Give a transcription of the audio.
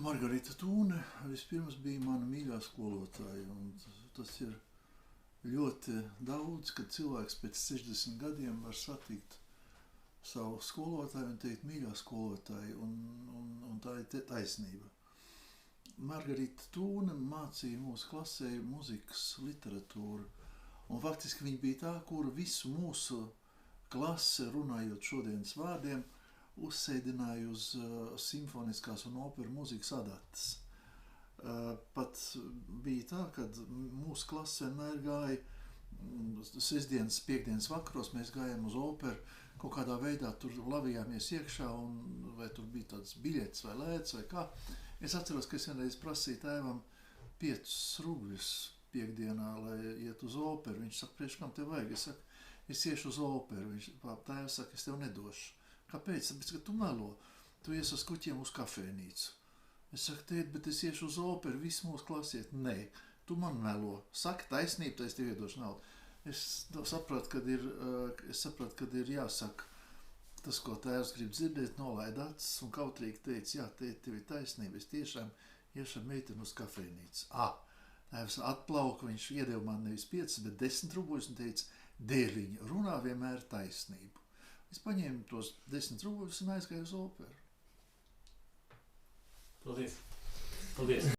Margarita Tūne vispirms bija mana mīļā skolotāja, un tas ir ļoti daudz, kad cilvēks pēc 60 gadiem var satikt savu skolotāju un teikt mīļā skolotāja, un tā ir taisnība. Margarita Tūne mācīja mūsu klasē muzikas literatūru, un faktiski viņa bija tā, kura visu mūsu klase, runājot šodienas vārdiem, uzsēdināja uz simfoniskās un operu mūzikas adatas. Pat bija tā, kad mūsu klase vienmēr gāja sestdienas, piekdienas vakaros, mēs gājām uz operu, kaut kādā veidā tur lavījāmies iekšā, vai tur bija tāds biļets vai lēts vai kā. Es atceros, ka es vienreiz prasīju tēvam 5 rubļus piekdienā, lai iet uz operu. Viņš saka, priekš kam tev vajag? Es saku, es iešu uz operu. Tēvs saka, es tev nedošu. Kāpēc? Tāpēc, ka tu melo. Tu ies uz kuķiem uz kafēnīcu. Es saku, tēt, bet es iešu uz operu, visi mūsu klasiet. Nē, tu man melo. Saki taisnību, tad es tev iedošu naudu. Es sapratu, kad ir jāsaka tas, ko tēvs grib dzirdēt, nolaid acis un kautrīgi teica, jā, tēt, tev ir taisnība, es tiešām iešu ar meiteni uz kafēnīcu. Tēvs atplauka, viņš iedeva man nevis 5, bet 10 rubļus un teica, dēliņa, runā vienmēr taisnību. Es paņēmu tos 10 rubļus un aizgāju uz operu. Paldies! Paldies!